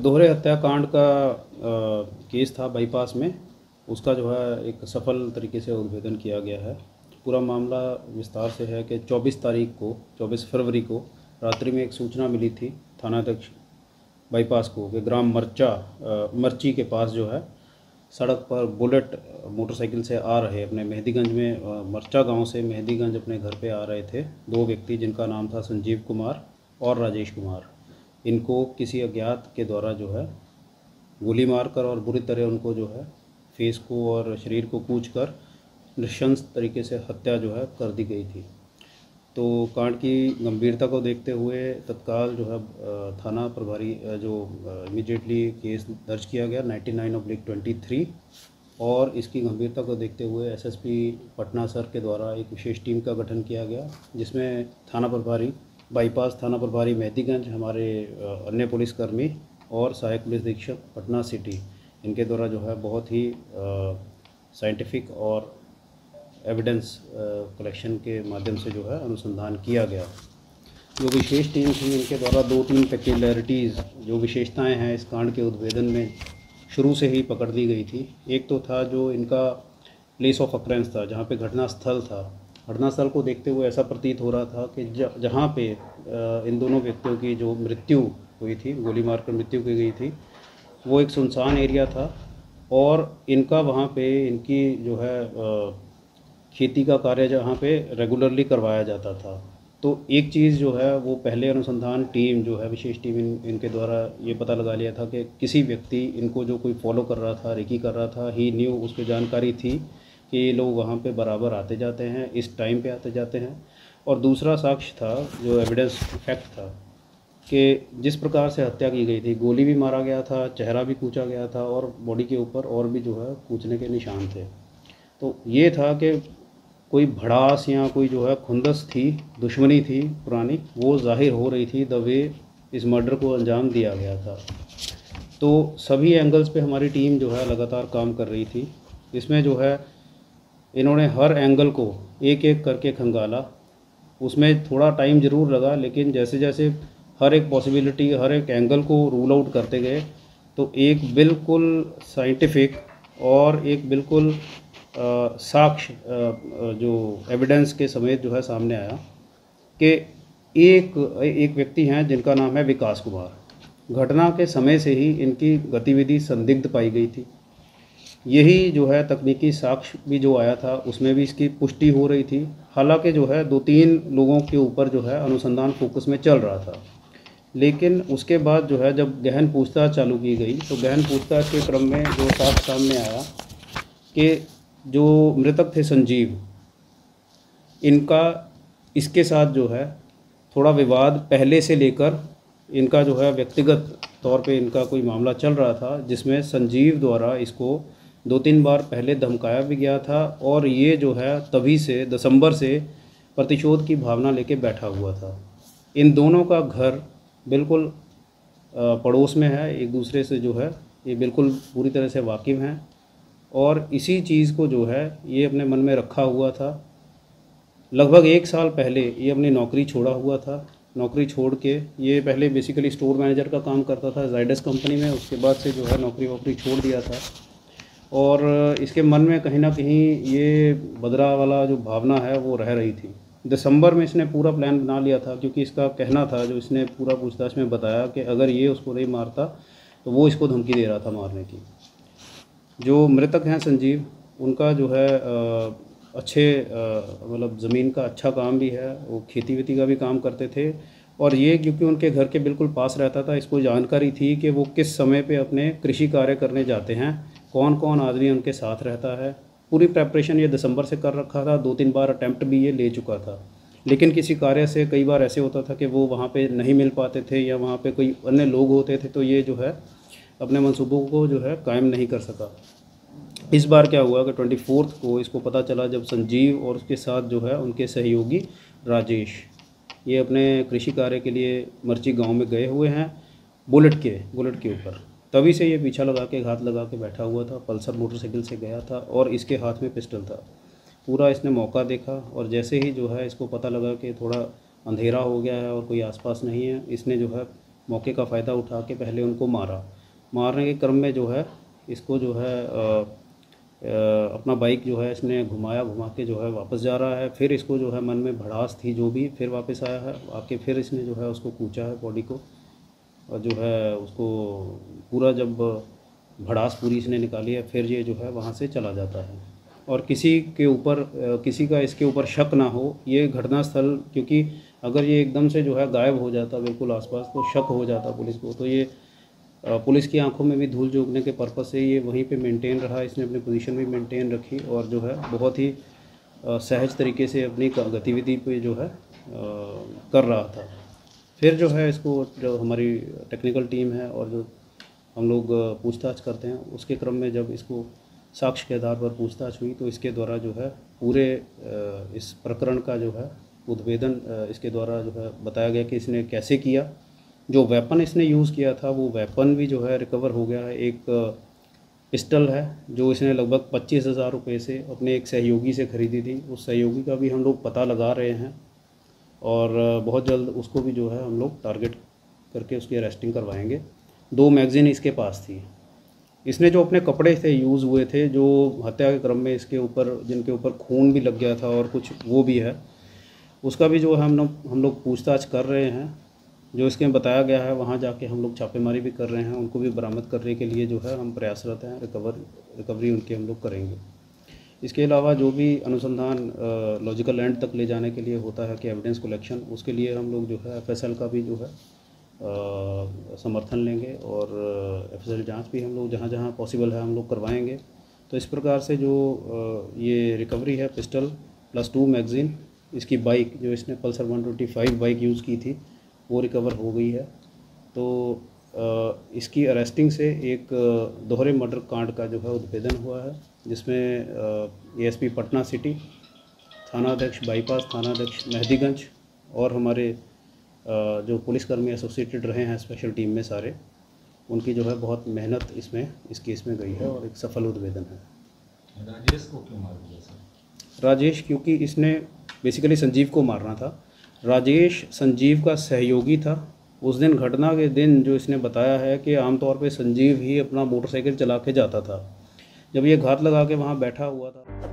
दोहरे हत्याकांड का केस था बाईपास में। उसका जो है एक सफल तरीके से उद्भेदन किया गया है। पूरा मामला विस्तार से है कि 24 फरवरी को रात्रि में एक सूचना मिली थी थानाध्यक्ष बाईपास को कि ग्राम मर्ची के पास जो है सड़क पर बुलेट मोटरसाइकिल से आ रहे अपने मेहदीगंज में मर्चा गांव से मेहदीगंज अपने घर पे आ रहे थे दो व्यक्ति, जिनका नाम था संजीव कुमार और राजेश कुमार। इनको किसी अज्ञात के द्वारा जो है गोली मारकर और बुरी तरह उनको जो है फेस को और शरीर को कूचकर नृशंस तरीके से हत्या जो है कर दी गई थी। तो कांड की गंभीरता को देखते हुए तत्काल जो है थाना प्रभारी जो इमीडिएटली केस दर्ज किया गया 99/23 और इसकी गंभीरता को देखते हुए एसएसपी पटना सर के द्वारा एक विशेष टीम का गठन किया गया, जिसमें बाईपास थाना प्रभारी मेहदीगंज, हमारे अन्य पुलिसकर्मी और सहायक पुलिस अधीक्षक पटना सिटी, इनके द्वारा जो है बहुत ही साइंटिफिक और एविडेंस कलेक्शन के माध्यम से जो है अनुसंधान किया गया। जो विशेष टीम थी इनके द्वारा 2-3 पेक्युलरिटीज़ जो विशेषताएं हैं इस कांड के उद्भेदन में शुरू से ही पकड़ ली गई थी। एक तो था जो इनका प्लेस ऑफ अक्रेंस था, जहाँ पे घटना स्थल था। घटना स्थल को देखते हुए ऐसा प्रतीत हो रहा था कि जहाँ पे इन दोनों व्यक्तियों की जो मृत्यु हुई थी, गोली मारकर मृत्यु की गई थी, वो एक सुनसान एरिया था और इनका वहाँ पे इनकी जो है खेती का कार्य जहाँ पे रेगुलरली करवाया जाता था। तो एक चीज़ जो है वो पहले अनुसंधान टीम जो है विशेष टीम इनके द्वारा ये पता लगा लिया था कि किसी व्यक्ति इनको जो कोई फॉलो कर रहा था, रेकी कर रहा था, ही न्यू, उसको जानकारी थी कि ये लोग वहाँ पे बराबर आते जाते हैं, इस टाइम पे आते जाते हैं। और दूसरा साक्ष्य था जो एविडेंस फैक्ट था कि जिस प्रकार से हत्या की गई थी, गोली भी मारा गया था, चेहरा भी कूचा गया था और बॉडी के ऊपर और भी जो है कूचने के निशान थे। तो ये था कि कोई भड़ास या कोई जो है खुंदस थी, दुश्मनी थी पुरानी, वो जाहिर हो रही थी द वे इस मर्डर को अंजाम दिया गया था। तो सभी एंगल्स पे हमारी टीम जो है लगातार काम कर रही थी। इसमें जो है इन्होंने हर एंगल को एक एक करके खंगाला। उसमें थोड़ा टाइम ज़रूर लगा, लेकिन जैसे जैसे हर एक पॉसिबिलिटी, हर एक एंगल को रूल आउट करते गए तो एक बिल्कुल साइंटिफिक और एक बिल्कुल साक्ष्य जो एविडेंस के समेत जो है सामने आया कि एक व्यक्ति हैं जिनका नाम है विकास कुमार। घटना के समय से ही इनकी गतिविधि संदिग्ध पाई गई थी। यही जो है तकनीकी साक्ष्य भी जो आया था उसमें भी इसकी पुष्टि हो रही थी। हालांकि जो है 2-3 लोगों के ऊपर जो है अनुसंधान फोकस में चल रहा था, लेकिन उसके बाद जो है जब गहन पूछताछ चालू की गई तो गहन पूछताछ के क्रम में जो साक्ष्य सामने आया कि जो मृतक थे संजीव, इनका इसके साथ जो है थोड़ा विवाद पहले से लेकर इनका जो है व्यक्तिगत तौर पे इनका कोई मामला चल रहा था, जिसमें संजीव द्वारा इसको 2-3 बार पहले धमकाया भी गया था और ये जो है तभी से दिसंबर से प्रतिशोध की भावना लेके बैठा हुआ था। इन दोनों का घर बिल्कुल पड़ोस में है, एक दूसरे से जो है ये बिल्कुल पूरी तरह से वाकिफ़ हैं और इसी चीज़ को जो है ये अपने मन में रखा हुआ था। लगभग 1 साल पहले ये अपनी नौकरी छोड़ा हुआ था। नौकरी छोड़ के ये पहले बेसिकली स्टोर मैनेजर का काम करता था जायडस कंपनी में, उसके बाद से जो है नौकरी छोड़ दिया था और इसके मन में कहीं ना कहीं ये बदला वाला जो भावना है वो रह रही थी। दिसंबर में इसने पूरा प्लान बना लिया था, क्योंकि इसका कहना था, जो इसने पूरा पूछताछ में बताया, कि अगर ये उसको नहीं मारता तो वो इसको धमकी दे रहा था मारने की। जो मृतक हैं संजीव, उनका जो है अच्छे मतलब ज़मीन का अच्छा काम भी है, वो खेती वेती का भी काम करते थे और ये क्योंकि उनके घर के बिल्कुल पास रहता था, इसको जानकारी थी कि वो किस समय पे अपने कृषि कार्य करने जाते हैं, कौन कौन आदमी उनके साथ रहता है। पूरी प्रेपरेशन ये दिसंबर से कर रखा था, 2-3 बार अटैम्प्ट भी ये ले चुका था, लेकिन किसी कार्य से कई बार ऐसे होता था कि वो वहाँ पे नहीं मिल पाते थे या वहाँ पे कोई अन्य लोग होते थे, तो ये जो है अपने मंसूबों को जो है कायम नहीं कर सका। इस बार क्या हुआ कि 24 को इसको पता चला, जब संजीव और उसके साथ जो है उनके सहयोगी राजेश, ये अपने कृषि कार्य के लिए मर्ची गांव में गए हुए हैं बुलेट के ऊपर, तभी से ये पीछा लगा के हाथ लगा के बैठा हुआ था। पल्सर मोटरसाइकिल से गया था और इसके हाथ में पिस्टल था। पूरा इसने मौका देखा और जैसे ही जो है इसको पता लगा कि थोड़ा अंधेरा हो गया है और कोई आसपास नहीं है, इसने जो है मौके का फ़ायदा उठा के पहले उनको मारने के क्रम में जो है इसको जो है अपना बाइक जो है इसने घुमा के जो है वापस जा रहा है। फिर इसको जो है मन में भड़ास थी जो भी, फिर वापस आया है, आके फिर इसने जो है उसको कूचा है बॉडी को, और जो है उसको पूरा जब भड़ास पूरी इसने निकाली है फिर ये जो है वहाँ से चला जाता है। और किसी का इसके ऊपर शक ना हो, ये घटनास्थल, क्योंकि अगर ये एकदम से जो है गायब हो जाता बिल्कुल आसपास तो शक हो जाता पुलिस को, तो ये पुलिस की आंखों में भी धूल झोंकने के पर्पज़ से ये वहीं पे मेंटेन रहा, इसने अपनी पोजीशन भी मेंटेन रखी और जो है बहुत ही सहज तरीके से अपनी गतिविधि पे जो है कर रहा था। फिर जो है इसको, जो हमारी टेक्निकल टीम है और जो हम लोग पूछताछ करते हैं, उसके क्रम में जब इसको साक्ष्य के आधार पर पूछताछ हुई तो इसके द्वारा जो है पूरे इस प्रकरण का जो है उद्भेदन इसके द्वारा जो है बताया गया कि इसने कैसे किया। जो वेपन इसने यूज़ किया था वो वेपन भी जो है रिकवर हो गया है। एक पिस्टल है जो इसने लगभग 25,000 रुपये से अपने एक सहयोगी से ख़रीदी थी। उस सहयोगी का भी हम लोग पता लगा रहे हैं और बहुत जल्द उसको भी जो है हम लोग टारगेट करके उसकी अरेस्टिंग करवाएंगे। 2 मैगज़ीन इसके पास थी। इसने जो अपने कपड़े थे यूज़ हुए थे, जो हत्या के क्रम में इसके ऊपर, जिनके ऊपर खून भी लग गया था और कुछ वो भी है, उसका भी जो है हम लोग पूछताछ कर रहे हैं। जो इसके में बताया गया है वहाँ जाके हम लोग छापेमारी भी कर रहे हैं, उनको भी बरामद करने के लिए जो है हम प्रयासरत हैं। रिकवरी उनकी हम लोग करेंगे। इसके अलावा जो भी अनुसंधान लॉजिकल एंड तक ले जाने के लिए होता है कि एविडेंस कलेक्शन, उसके लिए हम लोग जो है FSL का भी जो है समर्थन लेंगे और FSL जांच भी हम लोग जहाँ जहाँ पॉसिबल है हम लोग करवाएंगे। तो इस प्रकार से जो ये रिकवरी है, पिस्टल प्लस 2 मैगज़ीन, इसकी बाइक जो इसने पल्सर 125 बाइक यूज़ की थी वो रिकवर हो गई है। तो इसकी अरेस्टिंग से एक दोहरे मर्डर कांड का जो है उद्भेदन हुआ है, जिसमें ASP पटना सिटी, थानाध्यक्ष बाईपास, थानाध्यक्ष मेहदीगंज और हमारे जो पुलिसकर्मी एसोसिएटेड रहे हैं स्पेशल टीम में सारे, उनकी जो है बहुत मेहनत इस केस में गई है और एक सफल उद्भेदन है। राजेश को क्यों मार दिया सर? राजेश, क्योंकि इसने बेसिकली संजीव को मारना था। राजेश संजीव का सहयोगी था। उस दिन, घटना के दिन, जो इसने बताया है कि आमतौर पे संजीव ही अपना मोटरसाइकिल चला के जाता था। जब ये घात लगा के वहाँ बैठा हुआ था